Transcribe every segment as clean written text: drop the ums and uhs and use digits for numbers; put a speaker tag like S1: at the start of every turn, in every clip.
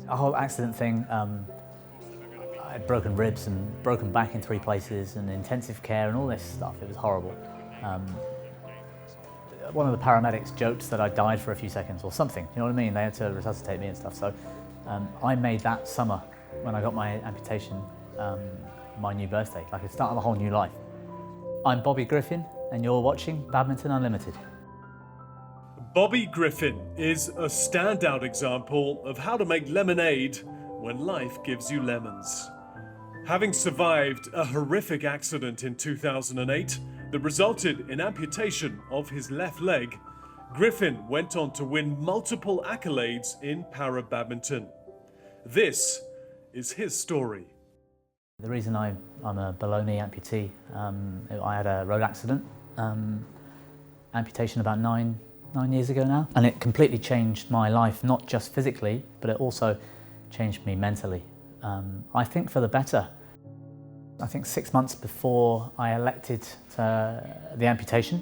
S1: A whole accident thing, I had broken ribs and broken back in 3 places and intensive care and all this stuff. It was horrible. One of the paramedics joked that I died for a few seconds or something, you know what I mean? They had to resuscitate me and stuff. So I made that summer, when I got my amputation, my new birthday, like a start of a whole new life. I'm Bobby Griffin and you're watching Badminton Unlimited.
S2: Bobby Griffin is a standout example of how to make lemonade when life gives you lemons. Having survived a horrific accident in 2008 that resulted in amputation of his left leg, Griffin went on to win multiple accolades in para-badminton. This is his story.
S1: The reason I'm a below knee amputee, I had a road accident, amputation about nine years ago now, and it completely changed my life, not just physically, but it also changed me mentally. I think for the better. I think 6 months before I elected the amputation,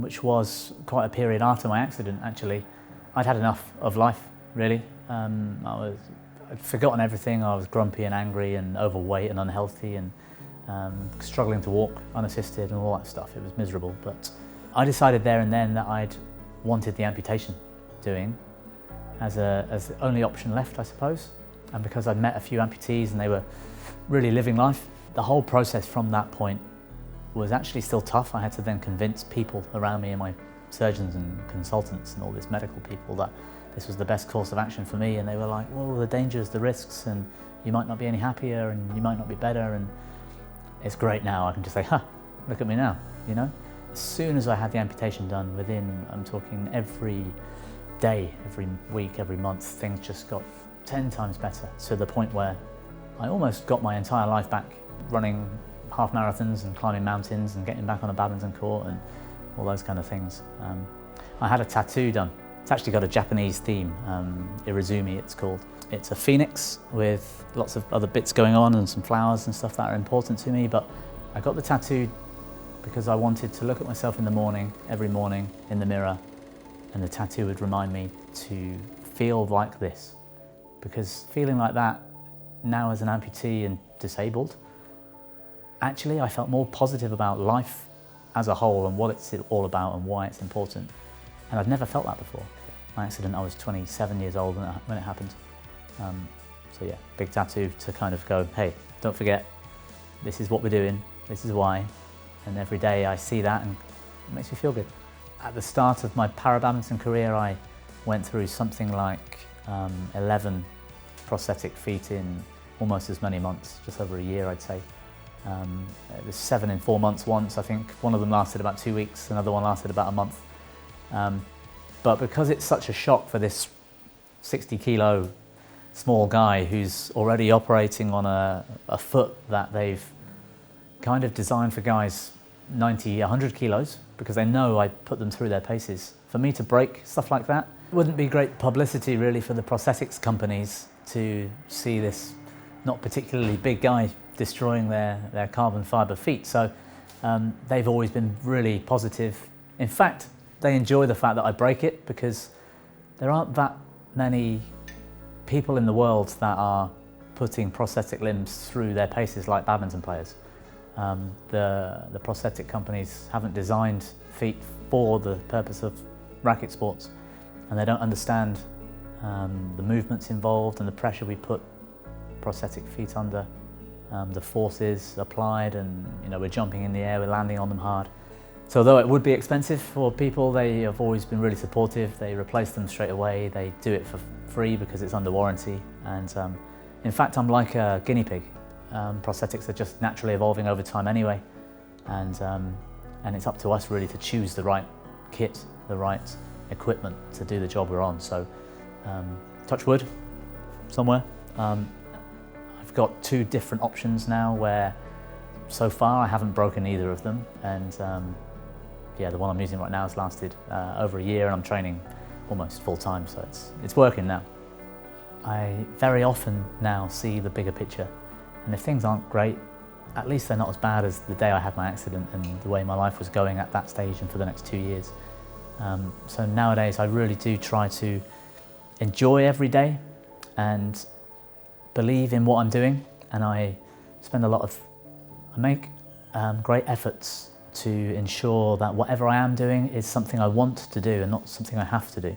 S1: which was quite a period after my accident actually, I'd had enough of life, really. I'd forgotten everything. I was grumpy and angry and overweight and unhealthy and struggling to walk unassisted and all that stuff. It was miserable, but I decided there and then that I'd wanted the amputation doing as the only option left, I suppose. And because I'd met a few amputees and they were really living life, the whole process from that point was actually still tough. I had to then convince people around me and my surgeons and consultants and all these medical people that this was the best course of action for me, and they were like, well, the dangers, the risks, and you might not be any happier and you might not be better, and it's great now. I can just say, look at me now, you know? As soon as I had the amputation done, within, I'm talking every day, every week, every month, things just got 10 times better, to the point where I almost got my entire life back, running half marathons and climbing mountains and getting back on a badminton court and all those kind of things. I had a tattoo done. It's actually got a Japanese theme, Irizumi it's called. It's a phoenix with lots of other bits going on and some flowers and stuff that are important to me, but I got the tattoo because I wanted to look at myself in the morning, every morning in the mirror, and the tattoo would remind me to feel like this. Because feeling like that, now as an amputee and disabled, actually I felt more positive about life as a whole and what it's all about and why it's important. And I'd never felt that before. My accident, I was 27 years old when it happened. So yeah, big tattoo to kind of go, hey, don't forget, this is what we're doing, this is why. And every day I see that and it makes me feel good. At the start of my para-badminton career, I went through something like 11 prosthetic feet in almost as many months, just over a year, I'd say. It was 7 in 4 months once, I think. One of them lasted about 2 weeks, another one lasted about a month. But because it's such a shock for this 60-kilo small guy who's already operating on a foot that they've kind of designed for guys 90, 100 kilos, because they know I put them through their paces. For me to break stuff like that, it wouldn't be great publicity really for the prosthetics companies to see this not particularly big guy destroying their carbon fibre feet. So they've always been really positive. In fact, they enjoy the fact that I break it, because there aren't that many people in the world that are putting prosthetic limbs through their paces like badminton players. The prosthetic companies haven't designed feet for the purpose of racket sports, and they don't understand the movements involved and the pressure we put prosthetic feet under, the forces applied, and we're jumping in the air, we're landing on them hard. So although it would be expensive for people, they have always been really supportive. They replace them straight away. They do it for free because it's under warranty. And in fact, I'm like a guinea pig. Prosthetics are just naturally evolving over time anyway. And it's up to us really to choose the right kit, the right equipment to do the job we're on. So touch wood somewhere. I've got 2 different options now where so far I haven't broken either of them. And yeah, the one I'm using right now has lasted over a year, and I'm training almost full time, so it's working now. I very often now see the bigger picture, and if things aren't great, at least they're not as bad as the day I had my accident and the way my life was going at that stage and for the next 2 years. So nowadays I really do try to enjoy every day and believe in what I'm doing, and I make great efforts to ensure that whatever I am doing is something I want to do and not something I have to do.